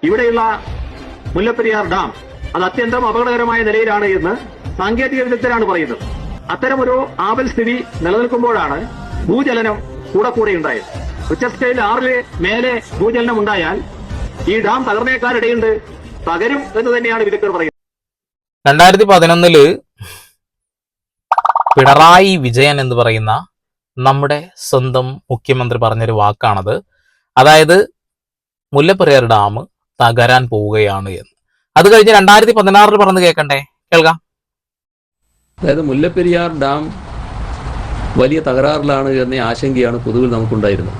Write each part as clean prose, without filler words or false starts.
ഇവിടെയുള്ള മുല്ലപ്പെരിയാർ ഡാം അത് അത്യന്തം അപകടകരമായ നിലയിലാണ് എന്ന് സാങ്കേതിക വിദഗ്ധരാണ് പറയുന്നത്. അത്തരമൊരു ആപൽ സ്ഥിതി നിലനിൽക്കുമ്പോഴാണ് ഭൂചലനം കൂടെ ഉണ്ടായത്. റിച്ചർ സ്കെയിൽ 6 മേലെ ഭൂചലനം ഉണ്ടായാൽ ഈ ഡാം തകർന്നേക്കാനിടയുണ്ട്, തകരും എന്ന് തന്നെയാണ് വിദഗ്ധർ പറയുന്നത്. 2011 പിണറായി വിജയൻ എന്ന് പറയുന്ന നമ്മുടെ സ്വന്തം മുഖ്യമന്ത്രി പറഞ്ഞൊരു വാക്കാണത്. അതായത് മുല്ലപ്പെരിയാർ ഡാം തകരാൻ പോവുകയാണ് എന്ന്. അത് കഴിഞ്ഞ് 2016 പറഞ്ഞ് കേൾക്കണ്ടേ? കേൾക്കാം. അതായത് മുല്ലപ്പെരിയാർ ഡാം വലിയ തകരാറിലാണ് എന്ന ആശങ്കയാണ് പൊതുവിൽ നമുക്കുണ്ടായിരുന്നത്.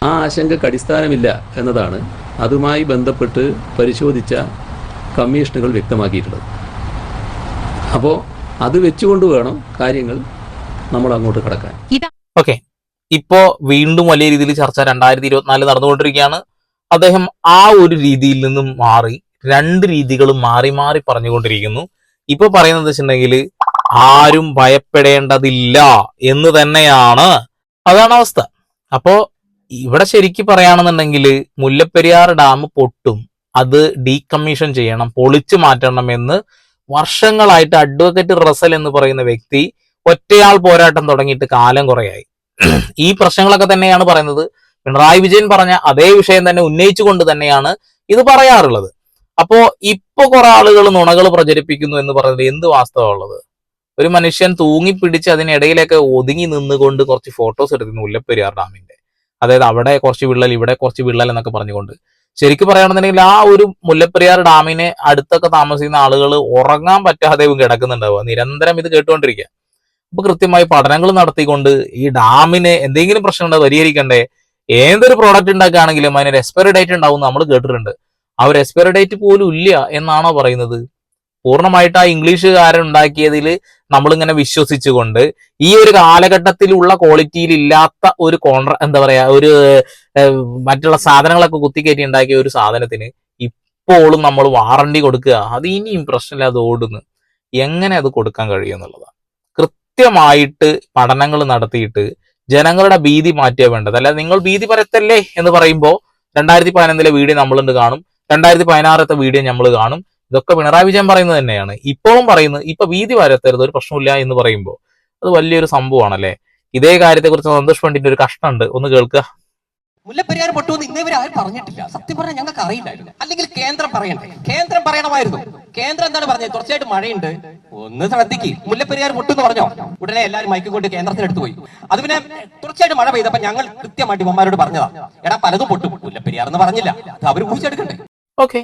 ആ ആശങ്കയ്ക്ക് അടിസ്ഥാനമില്ല എന്നതാണ് അതുമായി ബന്ധപ്പെട്ട് പരിശോധിച്ച കമ്മീഷനുകൾ വ്യക്തമാക്കിയിട്ടുള്ളത്. അപ്പോൾ അത് വെച്ചുകൊണ്ട് വേണം കാര്യങ്ങൾ നമ്മൾ അങ്ങോട്ട് കടക്കാൻ. ഓക്കെ, ഇപ്പോ വീണ്ടും വലിയ രീതിയിൽ ചർച്ച 2024 നടന്നുകൊണ്ടിരിക്കുകയാണ്. അദ്ദേഹം ആ ഒരു രീതിയിൽ നിന്നും മാറി 2 രീതികളും മാറി മാറി പറഞ്ഞുകൊണ്ടിരിക്കുന്നു. ഇപ്പൊ പറയുന്നത് വെച്ചിട്ടുണ്ടെങ്കിൽ ആരും ഭയപ്പെടേണ്ടതില്ല എന്ന് തന്നെയാണ്. അതാണ് അവസ്ഥ. അപ്പോ ഇവിടെ ശരിക്കും പറയുകയാണെന്നുണ്ടെങ്കിൽ മുല്ലപ്പെരിയാർ ഡാം പൊട്ടും, അത് ഡീകമ്മീഷൻ ചെയ്യണം, പൊളിച്ചു മാറ്റണം എന്ന് വർഷങ്ങളായിട്ട് അഡ്വക്കേറ്റ് റസൽ എന്ന് പറയുന്ന വ്യക്തി ഒറ്റയാൾ പോരാട്ടം തുടങ്ങിയിട്ട് കാലം കുറയായി. ഈ പ്രശ്നങ്ങളൊക്കെ തന്നെയാണ് പറയുന്നത്. പിണറായി വിജയൻ പറഞ്ഞ അതേ വിഷയം തന്നെ ഉന്നയിച്ചുകൊണ്ട് തന്നെയാണ് ഇത് പറയാറുള്ളത്. അപ്പോ ഇപ്പൊ കുറെ ആളുകൾ നുണകൾ പ്രചരിപ്പിക്കുന്നു എന്ന് പറയുന്നത് എന്ത് വാസ്തവമുള്ളത്? ഒരു മനുഷ്യൻ തൂങ്ങിപ്പിടിച്ച് അതിനിടയിലൊക്കെ ഒതുങ്ങി നിന്നുകൊണ്ട് കുറച്ച് ഫോട്ടോസ് എടുക്കുന്നു മുല്ലപ്പെരിയാർ ഡാമിന്റെ. അതായത് അവിടെ കുറച്ച് വിള്ളൽ, ഇവിടെ കുറച്ച് വിള്ളൽ എന്നൊക്കെ പറഞ്ഞുകൊണ്ട്. ശരിക്കും പറയുകയാണെന്നുണ്ടെങ്കിൽ ആ ഒരു മുല്ലപ്പെരിയാർ ഡാമിന് അടുത്തൊക്കെ താമസിക്കുന്ന ആളുകൾ ഉറങ്ങാൻ പറ്റാതെ കിടക്കുന്നുണ്ടാവുക, നിരന്തരം ഇത് കേട്ടുകൊണ്ടിരിക്കുക. അപ്പൊ കൃത്യമായി പഠനങ്ങൾ നടത്തിക്കൊണ്ട് ഈ ഡാമിന് എന്തെങ്കിലും പ്രശ്നം പരിഹരിക്കണ്ടേ? ഏതൊരു പ്രോഡക്റ്റ് ഉണ്ടാക്കുകയാണെങ്കിലും അതിന് എക്സ്പയറി ഡേറ്റ് ഉണ്ടാവും നമ്മൾ കേട്ടിട്ടുണ്ട്. ആ ഒരു എക്സ്പയറി ഡേറ്റ് പോലും ഇല്ല എന്നാണോ പറയുന്നത്? പൂർണ്ണമായിട്ട് ആ ഇംഗ്ലീഷുകാരൻ ഉണ്ടാക്കിയതിൽ നമ്മളിങ്ങനെ വിശ്വസിച്ചുകൊണ്ട് ഈ ഒരു കാലഘട്ടത്തിലുള്ള ക്വാളിറ്റിയിൽ ഇല്ലാത്ത ഒരു എന്താ പറയാ, ഒരു മറ്റുള്ള സാധനങ്ങളൊക്കെ കുത്തിക്കയറ്റി ഉണ്ടാക്കിയ ഒരു സാധനത്തിന് ഇപ്പോഴും നമ്മൾ വാറണ്ടി കൊടുക്കുക, അത് ഇനിയും പ്രശ്നമില്ലാതെ ഓടുന്നു. എങ്ങനെ അത് കൊടുക്കാൻ കഴിയും എന്നുള്ളതാണ്. കൃത്യമായിട്ട് പഠനങ്ങൾ നടത്തിയിട്ട് ജനങ്ങളുടെ ഭീതി മാറ്റിയാ വേണ്ടത്. അല്ലാതെ നിങ്ങൾ ഭീതി പരത്തല്ലേ എന്ന് പറയുമ്പോൾ 2011 വീഡിയോ നമ്മളുണ്ട് കാണും, 2016 വീഡിയോ നമ്മൾ കാണും. ഇതൊക്കെ പിണറായി വിജയൻ പറയുന്നത് തന്നെയാണ്, ഇപ്പോഴും പറയുന്നത്. ഇപ്പൊ ഭീതി പരത്തരുത്, ഒരു പ്രശ്നമില്ല എന്ന് പറയുമ്പോൾ അത് വലിയൊരു സംഭവമാണല്ലേ. ഇതേ കാര്യത്തെ കുറിച്ച് സന്തോഷ് പണ്ഡിറ്റിന്റെ ഒരു കഷ്ടമുണ്ട്, ഒന്ന് കേൾക്കുക. മുല്ലപ്പെരിയാർ പൊട്ടുമെന്ന് ഇന്നേവരെ ആരും പറഞ്ഞിട്ടില്ല. സത്യം പറഞ്ഞാൽ ഞങ്ങൾക്ക് അറിയില്ലായിരുന്നു. അല്ലെങ്കിൽ കേന്ദ്രം പറയണ്ടേ? കേന്ദ്രം പറയണമായിരുന്നു. കേന്ദ്രം എന്താണ് പറഞ്ഞത്? തുടർച്ചയായിട്ട് മഴയുണ്ട്, ഒന്ന് ശ്രദ്ധിക്ക്, മുല്ലപ്പെരിയാർ പൊട്ടുമെന്ന് പറഞ്ഞോ, ഉടനെ എല്ലാവരും മൈക്ക് കൊണ്ട് കേന്ദ്രത്തിനെടുത്ത് പോയി. അത് പിന്നെ തുടർച്ചയായിട്ട് മഴ പെയ്തപ്പോ ഞങ്ങൾ കൃത്യമായിട്ട് ഇവന്മാരോട് പറഞ്ഞതാ, എടാ പലതും പൊട്ടും, മുല്ലപ്പെരിയാർ എന്ന് പറഞ്ഞില്ല, അത് അവർ ഊഹിച്ചെടുക്കണ്ടേ. ഓക്കെ,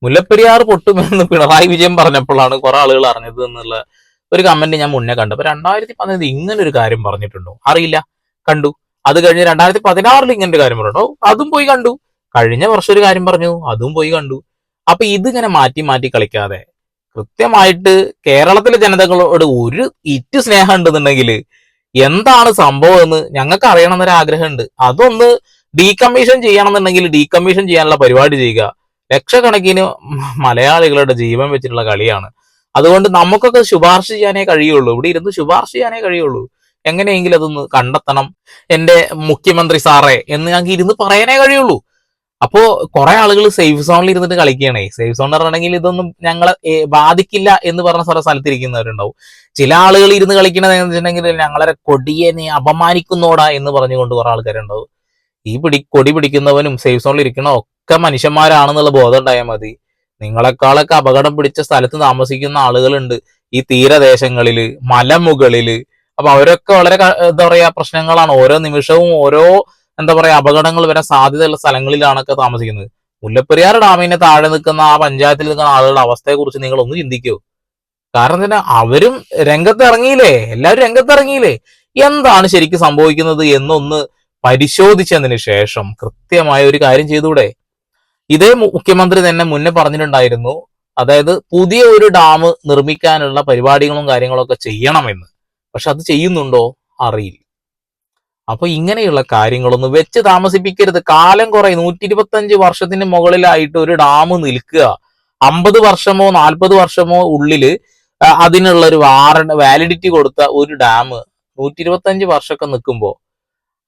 മുല്ലപ്പെരിയാർ പൊട്ടുമെന്ന് പിണറായി വിജയൻ പറഞ്ഞപ്പോഴാണ് കുറെ ആളുകൾ അറിഞ്ഞത് എന്നുള്ള ഒരു കമന്റ് ഞാൻ മുന്നേ കണ്ടു. അപ്പൊ 2015 ഇങ്ങനെ ഒരു കാര്യം പറഞ്ഞിട്ടുണ്ടോ? അറിയില്ല, കണ്ടു. അത് കഴിഞ്ഞ് 2016 ഇങ്ങനെ ഒരു കാര്യം പറഞ്ഞോ, അതും പോയി കണ്ടു. കഴിഞ്ഞ വർഷം ഒരു കാര്യം പറഞ്ഞു, അതും പോയി കണ്ടു. അപ്പൊ ഇതിങ്ങനെ മാറ്റി മാറ്റി കളിക്കാതെ കൃത്യമായിട്ട് കേരളത്തിലെ ജനതകളോട് ഒരു ഇറ്റ് സ്നേഹം ഉണ്ടെന്നുണ്ടെങ്കിൽ എന്താണ് സംഭവം എന്ന് ഞങ്ങൾക്ക് അറിയണം എന്നൊരു ആഗ്രഹമുണ്ട്. അതൊന്ന് ഡീകമ്മീഷൻ ചെയ്യണമെന്നുണ്ടെങ്കിൽ ഡീകമ്മീഷൻ ചെയ്യാനുള്ള പരിപാടി ചെയ്യുക. ലക്ഷക്കണക്കിന് മലയാളികളുടെ ജീവൻ വെച്ചിട്ടുള്ള കളിയാണ്. അതുകൊണ്ട് നമുക്കൊക്കെ ശുപാർശ ചെയ്യാനേ കഴിയുള്ളൂ, ഇവിടെ ഇരുന്ന് ശുപാർശ ചെയ്യാനേ കഴിയുള്ളൂ. എങ്ങനെയെങ്കിലും അതൊന്ന് കണ്ടെത്തണം എന്റെ മുഖ്യമന്ത്രി സാറേ എന്ന് ഞങ്ങൾക്ക് ഇരുന്ന് പറയാനേ കഴിയുള്ളൂ. അപ്പോ കുറെ ആളുകൾ സേഫ് സോണിൽ ഇരുന്നിട്ട് കളിക്കണേ. സേഫ് സോൺ പറഞ്ഞിട്ടുണ്ടെങ്കിൽ ഇതൊന്നും ഞങ്ങളെ ബാധിക്കില്ല എന്ന് പറഞ്ഞ സ്ഥലത്തിരിക്കുന്നവരുണ്ടാവും. ചില ആളുകൾ ഇരുന്ന് കളിക്കണത് എന്ന് വെച്ചിട്ടുണ്ടെങ്കിൽ ഞങ്ങളെ കൊടിയെ നീ അപമാനിക്കുന്നോടാ എന്ന് പറഞ്ഞുകൊണ്ട് കുറെ ആൾക്കാരുണ്ടാവും. ഈ കൊടി പിടിക്കുന്നവനും സേഫ് സോണിൽ ഇരിക്കണോ ഒക്കെ മനുഷ്യന്മാരാണെന്നുള്ള ബോധം ഉണ്ടായാൽ മതി. നിങ്ങളെക്കാളൊക്കെ അപകടം പിടിച്ച സ്ഥലത്ത് താമസിക്കുന്ന ആളുകളുണ്ട് ഈ തീരദേശങ്ങളില്, മലമുകളില്. അപ്പൊ അവരൊക്കെ വളരെ എന്താ പറയാ പ്രശ്നങ്ങളാണ്. ഓരോ നിമിഷവും ഓരോ എന്താ പറയാ അപകടങ്ങൾ വരാൻ സാധ്യതയുള്ള സ്ഥലങ്ങളിലാണൊക്കെ താമസിക്കുന്നത്. മുല്ലപ്പെരിയാർ ഡാമിന്റെ താഴെ നിൽക്കുന്ന ആ പഞ്ചായത്തിൽ നിൽക്കുന്ന ആളുകളുടെ അവസ്ഥയെ കുറിച്ച് നിങ്ങൾ ഒന്ന് ചിന്തിക്കൂ. കാരണം തന്നെ അവരും രംഗത്തിറങ്ങിയില്ലേ, എല്ലാവരും രംഗത്തിറങ്ങിയില്ലേ, എന്താണ് ശരിക്കും സംഭവിക്കുന്നത് എന്നൊന്ന് പരിശോധിച്ചതിന് ശേഷം കൃത്യമായ ഒരു കാര്യം ചെയ്തുകൂടെ? ഇതേ മുഖ്യമന്ത്രി തന്നെ മുന്നേ പറഞ്ഞിട്ടുണ്ടായിരുന്നു, അതായത് പുതിയ ഒരു ഡാം നിർമ്മിക്കാനുള്ള പരിപാടികളും കാര്യങ്ങളൊക്കെ ചെയ്യണമെന്ന്. പക്ഷെ അത് ചെയ്യുന്നുണ്ടോ? അറിയില്ല. അപ്പൊ ഇങ്ങനെയുള്ള കാര്യങ്ങളൊന്നും വെച്ച് താമസിപ്പിക്കരുത്. കാലം കുറെ 125 വർഷത്തിന് മുകളിലായിട്ട് ഒരു ഡാം നിൽക്കുക, 50 വർഷമോ 40 വർഷമോ ഉള്ളില് അതിനുള്ള ഒരു വാലിഡിറ്റി കൊടുത്ത ഒരു ഡാം 125 വർഷമൊക്കെ നിൽക്കുമ്പോ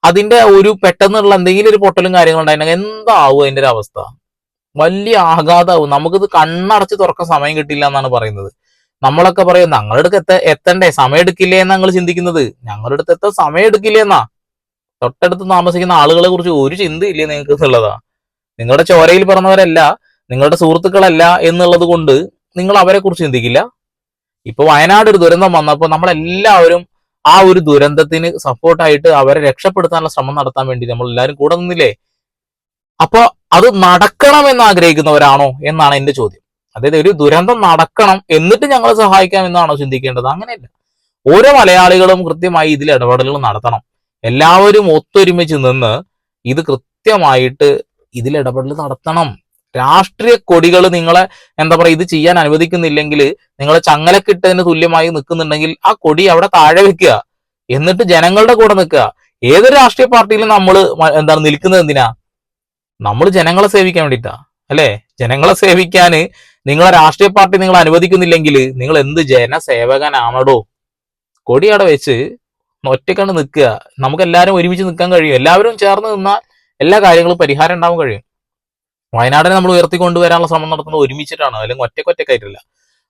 അതിന്റെ ഒരു പെട്ടെന്നുള്ള എന്തെങ്കിലും ഒരു പൊട്ടലും കാര്യങ്ങളും ഉണ്ടായിട്ടുണ്ടെങ്കിൽ എന്താവും അതിന്റെ ഒരു അവസ്ഥ? വലിയ ആഘാതമാവും. നമുക്കിത് കണ്ണടച്ച് തുറക്കാൻ സമയം കിട്ടില്ല എന്നാണ് പറയുന്നത്. നമ്മളൊക്കെ പറയും ഞങ്ങളുടെ അടുത്ത് എത്തണ്ടേ, സമയം എടുക്കില്ലേ എന്നാ നിങ്ങൾ ചിന്തിക്കുന്നത്. ഞങ്ങളുടെ അടുത്ത് എത്താൻ സമയം എടുക്കില്ലേ എന്നാ. തൊട്ടടുത്ത് താമസിക്കുന്ന ആളുകളെ കുറിച്ച് ഒരു ചിന്തയില്ലേ നിങ്ങൾക്ക് എന്നുള്ളതാ. നിങ്ങളുടെ ചോരയിൽ പിറന്നവരല്ല, നിങ്ങളുടെ സുഹൃത്തുക്കളല്ല എന്നുള്ളത് കൊണ്ട് നിങ്ങൾ അവരെ കുറിച്ച് ചിന്തിക്കില്ല. ഇപ്പൊ വയനാട് ഒരു ദുരന്തം വന്നപ്പോൾ നമ്മളെല്ലാവരും ആ ഒരു ദുരന്തത്തിന് സപ്പോർട്ടായിട്ട് അവരെ രക്ഷപ്പെടുത്താനുള്ള ശ്രമം നടത്താൻ വേണ്ടി നമ്മൾ എല്ലാവരും കൂടെ നിന്നില്ലേ? അപ്പൊ അത് നടക്കണം എന്ന് ആഗ്രഹിക്കുന്നവരാണോ എന്നാണ് എന്റെ ചോദ്യം. അതായത് ഒരു ദുരന്തം നടക്കണം എന്നിട്ട് ഞങ്ങളെ സഹായിക്കാം എന്നാണോ ചിന്തിക്കേണ്ടത്? അങ്ങനെയല്ല. ഓരോ മലയാളികളും കൃത്യമായി ഇതിൽ ഇടപെടലുകൾ നടത്തണം. എല്ലാവരും ഒത്തൊരുമിച്ച് നിന്ന് ഇത് കൃത്യമായിട്ട് ഇതിൽ ഇടപെടൽ നടത്തണം. രാഷ്ട്രീയ കൊടികൾ നിങ്ങളെ എന്താ പറയുക ഇത് ചെയ്യാൻ അനുവദിക്കുന്നില്ലെങ്കിൽ, നിങ്ങളെ ചങ്ങലക്കിട്ടതിന് തുല്യമായി നിൽക്കുന്നുണ്ടെങ്കിൽ ആ കൊടി അവിടെ താഴെ വെക്കുക, എന്നിട്ട് ജനങ്ങളുടെ കൂടെ നിൽക്കുക. ഏതൊരു രാഷ്ട്രീയ പാർട്ടിയിലും നമ്മൾ എന്താണ് നിൽക്കുന്നത് എന്തിനാ? നമ്മൾ ജനങ്ങളെ സേവിക്കാൻ വേണ്ടിയിട്ടാ അല്ലെ? ജനങ്ങളെ സേവിക്കാന് നിങ്ങളെ രാഷ്ട്രീയ പാർട്ടി നിങ്ങൾ അനുവദിക്കുന്നില്ലെങ്കിൽ നിങ്ങൾ എന്ത് ജനസേവകനാണോ? കൊടി അവിടെ വെച്ച് ഒറ്റക്കണ്ട് നിൽക്കുക. നമുക്ക് എല്ലാവരും ഒരുമിച്ച് നിൽക്കാൻ കഴിയും. എല്ലാവരും ചേർന്ന് നിന്നാൽ എല്ലാ കാര്യങ്ങളും പരിഹാരം ഉണ്ടാവാൻ കഴിയും. വയനാടിനെ നമ്മൾ ഉയർത്തിക്കൊണ്ടുവരാനുള്ള ശ്രമം നടത്തുന്നത് ഒരുമിച്ചിട്ടാണ്, അല്ലെങ്കിൽ ഒറ്റക്കൊറ്റക്കായിട്ടില്ല.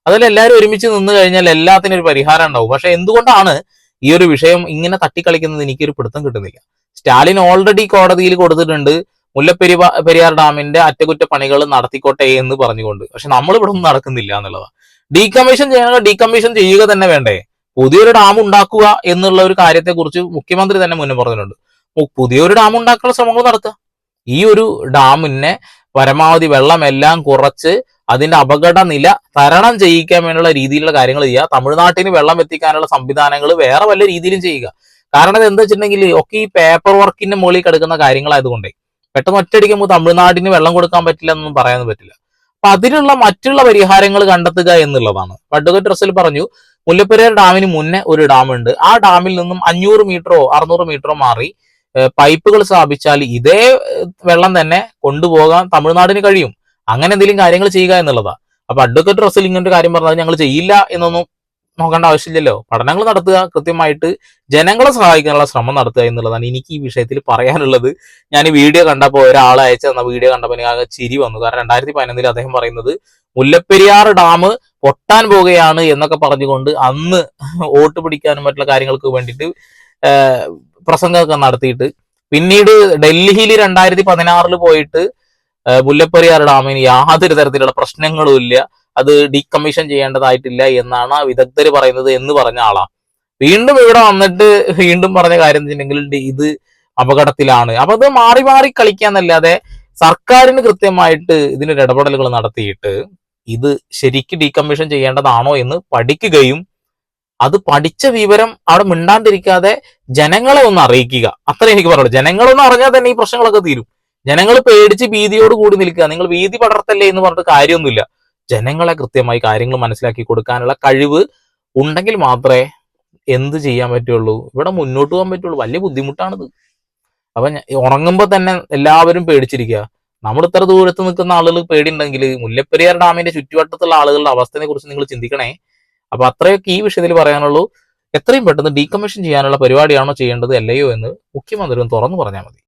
അതിൽ എല്ലാവരും ഒരുമിച്ച് നിന്ന് കഴിഞ്ഞാൽ എല്ലാത്തിനും ഒരു പരിഹാരം ഉണ്ടാവും. പക്ഷെ എന്തുകൊണ്ടാണ് ഈ ഒരു വിഷയം ഇങ്ങനെ തട്ടിക്കളിക്കുന്നത് എനിക്കൊരു പിടുത്തം കിട്ടുന്നില്ല. സ്റ്റാലിൻ ഓൾറെഡി കോടതിയിൽ കൊടുത്തിട്ടുണ്ട് മുല്ലപ്പെരിയാർ ഡാമിന്റെ അറ്റകുറ്റപ്പണികൾ നടത്തിക്കോട്ടെ എന്ന് പറഞ്ഞുകൊണ്ട്. പക്ഷെ നമ്മൾ ഇവിടെ ഒന്നും നടക്കുന്നില്ല എന്നുള്ളതാണ്. ഡീകമ്മീഷൻ ചെയ്യണമെങ്കിൽ ഡീകമ്മീഷൻ ചെയ്യുക തന്നെ വേണ്ടേ? പുതിയൊരു ഡാം ഉണ്ടാക്കുക എന്നുള്ള ഒരു കാര്യത്തെക്കുറിച്ച് മുഖ്യമന്ത്രി തന്നെ മുന്നേ പറഞ്ഞിട്ടുണ്ട്. പുതിയൊരു ഡാം ഉണ്ടാക്കാനുള്ള ശ്രമങ്ങൾ നടത്തുക. ഈ ഒരു ഡാമിനെ പരമാവധി വെള്ളമെല്ലാം കുറച്ച് അതിന്റെ അപകട നില തരണം ചെയ്യിക്കാൻ വേണ്ടിയുള്ള രീതിയിലുള്ള കാര്യങ്ങൾ ചെയ്യുക. തമിഴ്നാട്ടിന് വെള്ളം എത്തിക്കാനുള്ള സംവിധാനങ്ങൾ വേറെ വല്ല രീതിയിലും ചെയ്യുക. കാരണം ഇത് എന്താ വെച്ചിട്ടുണ്ടെങ്കിൽ ഒക്കെ ഈ പേപ്പർ വർക്കിന്റെ മുകളിൽ കിടക്കുന്ന കാര്യങ്ങളായതുകൊണ്ടേ പെട്ടെന്ന് ഒറ്റയടിക്കുമ്പോൾ തമിഴ്നാടിന് വെള്ളം കൊടുക്കാൻ പറ്റില്ല എന്നൊന്നും പറയാൻ പറ്റില്ല. അപ്പൊ അതിനുള്ള മറ്റുള്ള പരിഹാരങ്ങൾ കണ്ടെത്തുക എന്നുള്ളതാണ്. അഡ്വക്കേറ്റ് റസൽ പറഞ്ഞു മുല്ലപ്പെരിയാർ ഡാമിന് മുന്നേ ഒരു ഡാമുണ്ട്, ആ ഡാമിൽ നിന്നും 500 മീറ്ററോ 600 മീറ്ററോ മാറി പൈപ്പുകൾ സ്ഥാപിച്ചാൽ ഇതേ വെള്ളം തന്നെ കൊണ്ടുപോകാൻ തമിഴ്നാടിന് കഴിയും. അങ്ങനെ എന്തെങ്കിലും കാര്യങ്ങൾ ചെയ്യുക എന്നുള്ളതാ. അപ്പൊ അഡ്വക്കേറ്റ് റസൽ ഇങ്ങനൊരു കാര്യം പറഞ്ഞാൽ ഞങ്ങൾ ചെയ്യില്ല എന്നൊന്നും നോക്കേണ്ട ആവശ്യമില്ലല്ലോ. പഠനങ്ങൾ നടത്തുക, കൃത്യമായിട്ട് ജനങ്ങളെ സഹായിക്കാനുള്ള ശ്രമം നടത്തുക എന്നുള്ളതാണ് എനിക്ക് ഈ വിഷയത്തിൽ പറയാനുള്ളത്. ഞാൻ ഈ വീഡിയോ കണ്ടപ്പോൾ ഒരാൾ അയച്ചു തന്ന വീഡിയോ കണ്ടപ്പോൾ എനിക്ക് ആകെ ചിരി വന്നു. കാരണം 2011 അദ്ദേഹം പറയുന്നത് മുല്ലപ്പെരിയാർ ഡാം പൊട്ടാൻ പോകുകയാണ് എന്നൊക്കെ പറഞ്ഞുകൊണ്ട് അന്ന് വോട്ട് പിടിക്കാനും മറ്റുള്ള കാര്യങ്ങൾക്ക് വേണ്ടിയിട്ട് പ്രസംഗമൊക്കെ നടത്തിയിട്ട് പിന്നീട് ഡൽഹിയിൽ 2016 പോയിട്ട് മുല്ലപ്പെരിയാർ ഡാമിന് യാതൊരു തരത്തിലുള്ള പ്രശ്നങ്ങളും ഇല്ല, അത് ഡീകമ്മീഷൻ ചെയ്യേണ്ടതായിട്ടില്ല എന്നാണ് വിദഗ്ധർ പറയുന്നത് എന്ന് പറഞ്ഞ ആളാ. വീണ്ടും ഇവിടെ വന്നിട്ട് വീണ്ടും പറഞ്ഞ കാര്യം വെച്ചിട്ടുണ്ടെങ്കിൽ ഇത് അപകടത്തിലാണ്. അപ്പൊ അത് മാറി മാറി കളിക്കാന്നല്ലാതെ സർക്കാരിന് കൃത്യമായിട്ട് ഇതിനൊരു ഇടപെടലുകൾ നടത്തിയിട്ട് ഇത് ശരിക്കും ഡീകമ്മീഷൻ ചെയ്യേണ്ടതാണോ എന്ന് പഠിക്കുകയും അത് പഠിച്ച വിവരം അവിടെ മിണ്ടാണ്ടിരിക്കാതെ ജനങ്ങളെ ഒന്ന് അറിയിക്കുക. അത്ര എനിക്ക് പറയുള്ളൂ. ജനങ്ങളൊന്ന് അറിഞ്ഞാൽ തന്നെ ഈ പ്രശ്നങ്ങളൊക്കെ തീരും. ജനങ്ങൾ പേടിച്ച് ഭീതിയോട് കൂടി നിൽക്കുക. നിങ്ങൾ ഭീതി പടർത്തല്ലേ എന്ന് പറഞ്ഞിട്ട് കാര്യമൊന്നുമില്ല. ജനങ്ങളെ കൃത്യമായി കാര്യങ്ങൾ മനസ്സിലാക്കി കൊടുക്കാനുള്ള കഴിവ് ഉണ്ടെങ്കിൽ മാത്രമേ എന്ത് ചെയ്യാൻ പറ്റുള്ളൂ, ഇവിടെ മുന്നോട്ട് പോകാൻ പറ്റുള്ളൂ. വലിയ ബുദ്ധിമുട്ടാണിത്. അപ്പൊ ഉറങ്ങുമ്പോൾ തന്നെ എല്ലാവരും പേടിച്ചിരിക്കുക. നമ്മൾ ഇത്ര ദൂരത്ത് നിൽക്കുന്ന ആളുകൾ പേടിയുണ്ടെങ്കിൽ മുല്ലപ്പെരിയാർ ഡാമിന്റെ ചുറ്റുവട്ടത്തുള്ള ആളുകളുടെ അവസ്ഥയെ കുറിച്ച് നിങ്ങൾ ചിന്തിക്കണേ. അപ്പൊ അത്രയൊക്കെ ഈ വിഷയത്തിൽ പറയാനുള്ളൂ. എത്രയും പെട്ടെന്ന് ഡീകമ്മീഷൻ ചെയ്യാനുള്ള പരിപാടിയാണോ ചെയ്യേണ്ടത് അല്ലയോ എന്ന് മുഖ്യമന്ത്രി തുറന്നു പറഞ്ഞാൽ മതി.